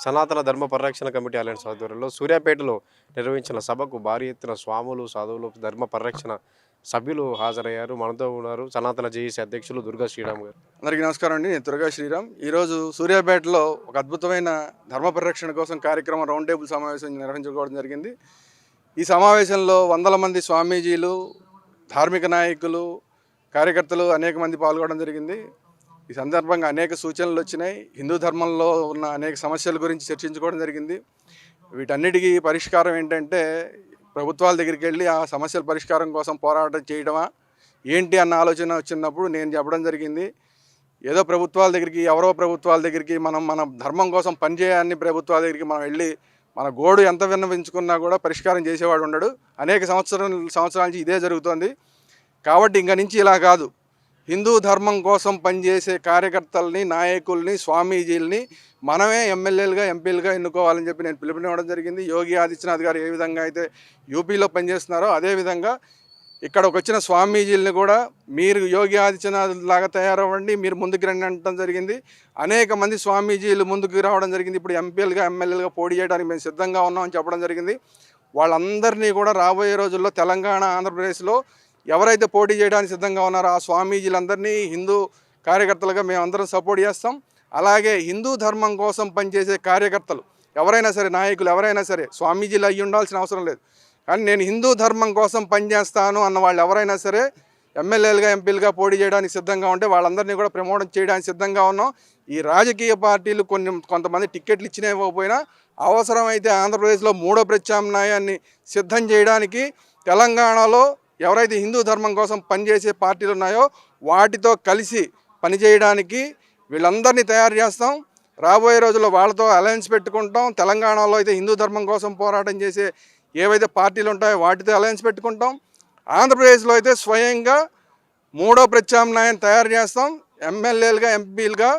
సనాతన ధర్మ పరిరక్షణ కమిటీ అలయన్స్ ఆధ్వర్యంలో సూర్యాపేటలో నిర్వహించిన సభకు భారీ ఎత్తున స్వాములు, సాధువులు, ధర్మ పరిరక్షణ సభ్యులు హాజరయ్యారు. మనతో ఉన్నారు సనాతన జేఏసీ అధ్యక్షులు దుర్గా శ్రీరామ్ గారు. అందరికీ నమస్కారం అండి. నేను దుర్గా శ్రీరామ్. ఈరోజు సూర్యాపేటలో ఒక అద్భుతమైన ధర్మ పరిరక్షణ కోసం కార్యక్రమం రౌండ్ టేబుల్ సమావేశం నిర్వహించుకోవడం జరిగింది. ఈ సమావేశంలో వందల మంది స్వామీజీలు, ధార్మిక నాయకులు, కార్యకర్తలు అనేక మంది పాల్గొనడం జరిగింది. ఈ సందర్భంగా అనేక సూచనలు వచ్చినాయి. హిందూ ధర్మంలో ఉన్న అనేక సమస్యల గురించి చర్చించుకోవడం జరిగింది. వీటన్నిటికీ పరిష్కారం ఏంటంటే ప్రభుత్వాల దగ్గరికి వెళ్ళి ఆ సమస్యల పరిష్కారం కోసం పోరాటం చేయడమా ఏంటి అన్న ఆలోచన వచ్చినప్పుడు నేను చెప్పడం జరిగింది. ఏదో ప్రభుత్వాల దగ్గరికి, ఎవరో ప్రభుత్వాల దగ్గరికి మన ధర్మం కోసం పనిచేయాలని ప్రభుత్వాల దగ్గరికి మనం వెళ్ళి మన గోడు ఎంత విన్నవించుకున్నా కూడా పరిష్కారం చేసేవాడు ఉండడు. అనేక సంవత్సరాల నుంచి ఇదే జరుగుతోంది. కాబట్టి ఇంక నుంచి ఇలా కాదు, హిందూ ధర్మం కోసం పనిచేసే కార్యకర్తల్ని, నాయకుల్ని, స్వామీజీలని మనమే ఎమ్మెల్యేలుగా, ఎంపీలుగా ఎన్నుకోవాలని చెప్పి నేను పిలుపునివ్వడం జరిగింది. యోగి ఆదిత్యనాథ్ గారు ఏ విధంగా అయితే యూపీలో పనిచేస్తున్నారో అదేవిధంగా ఇక్కడికి వచ్చిన స్వామీజీలని కూడా మీరు యోగి ఆదిత్యనాథ్ లాగా తయారవ్వండి, మీరు ముందుకు రండి అనడం జరిగింది. అనేక మంది స్వామీజీలు ముందుకు రావడం జరిగింది. ఇప్పుడు ఎంపీలుగా, ఎమ్మెల్యేలుగా పోటీ చేయడానికి మేము సిద్ధంగా ఉన్నామని చెప్పడం జరిగింది. వాళ్ళందరినీ కూడా రాబోయే రోజుల్లో తెలంగాణ, ఆంధ్రప్రదేశ్లో ఎవరైతే పోటీ చేయడానికి సిద్ధంగా ఉన్నారో ఆ స్వామీజీలందరినీ హిందూ కార్యకర్తలుగా మేము అందరం సపోర్ట్ చేస్తాం. అలాగే హిందూ ధర్మం కోసం పనిచేసే కార్యకర్తలు ఎవరైనా సరే, నాయకులు ఎవరైనా సరే, స్వామీజీలు అయ్యి ఉండాల్సిన అవసరం లేదు, కానీ నేను హిందూ ధర్మం కోసం పనిచేస్తాను అన్న వాళ్ళు ఎవరైనా సరే ఎమ్మెల్యేలుగా, ఎంపీలుగా పోటీ చేయడానికి సిద్ధంగా ఉంటే వాళ్ళందరినీ కూడా ప్రమోట్ చేయడానికి సిద్ధంగా ఉన్నాం. ఈ రాజకీయ పార్టీలు కొంతమంది టిక్కెట్లు ఇచ్చినా ఇవ్వకపోయినా అవసరమైతే ఆంధ్రప్రదేశ్లో మూడో ప్రత్యామ్నాయాన్ని సిద్ధం చేయడానికి తెలంగాణలో ఎవరైతే హిందూ ధర్మం కోసం పనిచేసే పార్టీలు ఉన్నాయో వాటితో కలిసి పనిచేయడానికి వీళ్ళందరినీ తయారు చేస్తాం. రాబోయే రోజుల్లో వాళ్ళతో అలయన్స్ పెట్టుకుంటాం. తెలంగాణలో అయితే హిందూ ధర్మం కోసం పోరాటం చేసే ఏవైతే పార్టీలు ఉంటాయో వాటితో అలయన్స్ పెట్టుకుంటాం. ఆంధ్రప్రదేశ్లో అయితే స్వయంగా మూడో ప్రత్యామ్నాయం తయారు చేస్తాం. ఎమ్మెల్యేలుగా, ఎంపీలుగా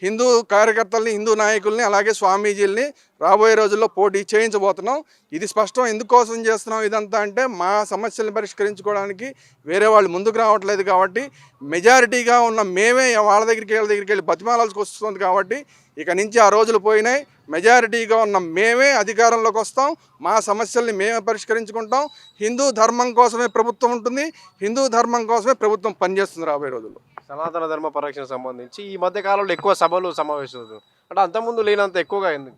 హిందూ కార్యకర్తల్ని, హిందూ నాయకుల్ని, అలాగే స్వామీజీల్ని రాబోయే రోజుల్లో పోటీ చేయించబోతున్నాం. ఇది స్పష్టం. ఎందుకోసం చేస్తున్నాం ఇదంతా అంటే మా సమస్యలను పరిష్కరించుకోవడానికి వేరే వాళ్ళు ముందుకు రావట్లేదు కాబట్టి, మెజారిటీగా ఉన్న మేమే వాళ్ళ దగ్గరికి, వీళ్ళ దగ్గరికి వెళ్ళి బతిమాలాల్సి వస్తుంది కాబట్టి ఇక నుంచి ఆ రోజులు పోయినాయి. మెజారిటీగా ఉన్న మేమే అధికారంలోకి వస్తాం. మా సమస్యల్ని మేమే పరిష్కరించుకుంటాం. హిందూ ధర్మం కోసమే ప్రభుత్వం ఉంటుంది. హిందూ ధర్మం కోసమే ప్రభుత్వం పనిచేస్తుంది రాబోయే రోజుల్లో. సనాతన ధర్మ పరిరక్షణ సంబంధించి ఈ మధ్య కాలంలో ఎక్కువ సభలు, సమావేశాలు అంటే అంతకుముందు లేనంత ఎక్కువగా అయింది.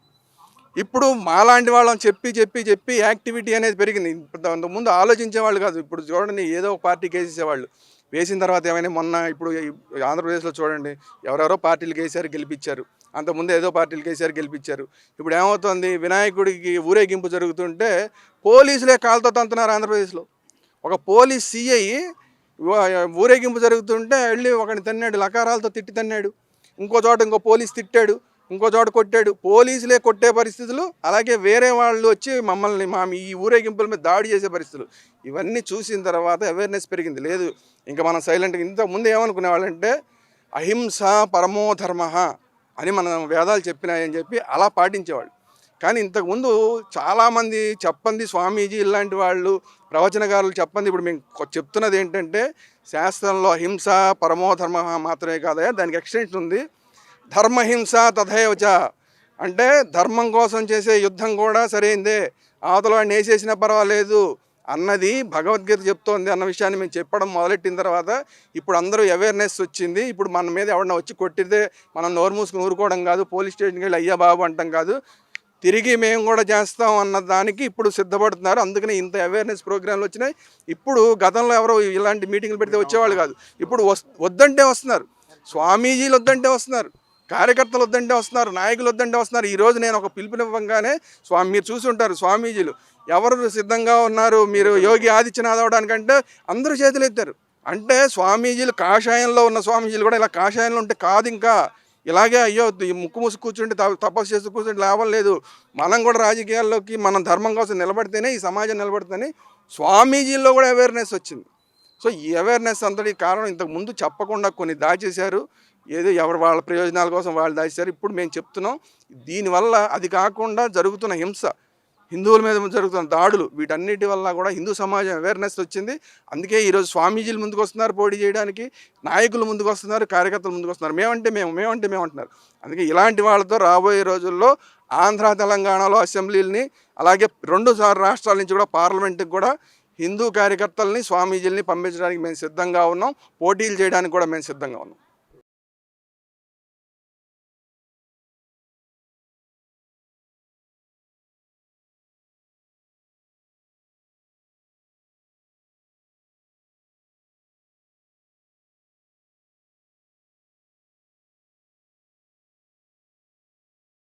ఇప్పుడు మాలాంటి వాళ్ళని చెప్పి యాక్టివిటీ అనేది పెరిగింది. అంతకుముందు ఆలోచించే వాళ్ళు కాదు. ఇప్పుడు చూడండి, ఏదో ఒక పార్టీకి వేసేసేవాళ్ళు. వేసిన తర్వాత ఏమైనా ఇప్పుడు ఆంధ్రప్రదేశ్లో చూడండి, ఎవరెవరో పార్టీలకు వేసారు, గెలిపించారు. అంతకుముందు ఏదో పార్టీలకు వేసారు, గెలిపించారు. ఇప్పుడు ఏమవుతుంది, వినాయకుడికి ఊరేగింపు జరుగుతుంటే పోలీసులే కాలుతో తంతున్నారు ఆంధ్రప్రదేశ్లో. ఒక పోలీస్ సిఐ ఊరేగింపు జరుగుతుంటే వెళ్ళి ఒకరిని తన్నాడు, లకారాలతో తిట్టి తన్నాడు. ఇంకో చోట ఇంకో పోలీస్ తిట్టాడు, ఇంకో చోట కొట్టాడు. పోలీసులే కొట్టే పరిస్థితులు, అలాగే వేరే వాళ్ళు వచ్చి మమ్మల్ని ఈ ఊరేగింపుల మీద దాడి చేసే పరిస్థితులు. ఇవన్నీ చూసిన తర్వాత అవేర్నెస్ పెరిగింది. లేదు ఇంకా మనం సైలెంట్గా, ఇంతకుముందు ఏమనుకునేవాళ్ళంటే అహింస పరమో ధర్మ అని మన వేదాలు చెప్పినాయని చెప్పి అలా పాటించేవాళ్ళు. కానీ ఇంతకుముందు చాలామంది చెప్పంది, స్వామీజీ ఇలాంటి వాళ్ళు, ప్రవచనకారులు చెప్పంది. ఇప్పుడు మేము చెప్తున్నది ఏంటంటే శాస్త్రంలో అహింస పరమో ధర్మ మాత్రమే కాదయా, దానికి ఎక్స్టెన్షన్ ఉంది. ధర్మహింస తథైవచ అంటే ధర్మం కోసం చేసే యుద్ధం కూడా సరైందే, అవతల వాడిని వేసేసినా పర్వాలేదు అన్నది భగవద్గీత చెప్తోంది అన్న విషయాన్ని మేము చెప్పడం మొదలెట్టిన తర్వాత ఇప్పుడు అందరూ అవేర్నెస్ వచ్చింది. ఇప్పుడు మన మీద ఎవరన్నా వచ్చి కొట్టితే మనం నోరు మూసుకుని ఊరుకోవడం కాదు, పోలీస్ స్టేషన్కి వెళ్ళి అయ్యా బాబు అంటాం కాదు, తిరిగి మేము కూడా చేస్తాం అన్న దానికి ఇప్పుడు సిద్ధపడుతున్నారు. అందుకని ఇంత అవేర్నెస్ ప్రోగ్రాంలు వచ్చినాయి. ఇప్పుడు గతంలో ఎవరో ఇలాంటి మీటింగ్లు పెడితే వచ్చేవాళ్ళు కాదు, ఇప్పుడు వద్దంటే వస్తున్నారు. స్వామీజీలు వద్దంటే వస్తున్నారు, కార్యకర్తలు వద్దంటే వస్తున్నారు, నాయకులు వద్దంటే వస్తున్నారు. ఈరోజు నేను ఒక పిలుపునివ్వగానే మీరు చూసి ఉంటారు, స్వామీజీలు ఎవరు సిద్ధంగా ఉన్నారు మీరు యోగి ఆదిత్యనాథ్ అవడానికంటే అందరూ చేతులు ఎత్తారు. అంటే స్వామీజీలు, కాషాయంలో ఉన్న స్వామీజీలు కూడా ఇలా కాషాయంలో ఉంటే కాదు, ఇంకా ఇలాగే అయ్యో ముక్కు మూసి కూర్చుంటే తపస్సు చేస్తూ కూర్చుంటే లాభం లేదు, మనం కూడా రాజకీయాల్లోకి మనం ధర్మం కోసం నిలబడితేనే ఈ సమాజం నిలబడితేనే స్వామీజీల్లో కూడా అవేర్నెస్ వచ్చింది. సో ఈ అవేర్నెస్ అంతటి కారణం ఇంతకు ముందు చెప్పకుండా కొన్ని దాచేశారు. ఏదో ఎవరు వాళ్ళ ప్రయోజనాల కోసం వాళ్ళు దాచేశారు. ఇప్పుడు మేము చెప్తున్నాం, దీనివల్ల అది కాకుండా జరుగుతున్న హింస, హిందువుల మీద జరుగుతున్న దాడులు, వీటన్నిటి వల్ల కూడా హిందూ సమాజం అవేర్నెస్ వచ్చింది. అందుకే ఈరోజు స్వామీజీలు ముందుకు వస్తున్నారు పోటీ చేయడానికి, నాయకులు ముందుకు వస్తున్నారు, కార్యకర్తలు ముందుకు వస్తున్నారు. మేము అంటున్నారు. అందుకే ఇలాంటి వాళ్ళతో రాబోయే రోజుల్లో ఆంధ్ర తెలంగాణలో అసెంబ్లీలని, అలాగే 2 రాష్ట్రాల నుంచి కూడా పార్లమెంట్కి కూడా హిందూ కార్యకర్తల్ని, స్వామీజీలని పంపించడానికి మేము సిద్ధంగా ఉన్నాం. పోటీలు చేయడానికి కూడా మేము సిద్ధంగా ఉన్నాం.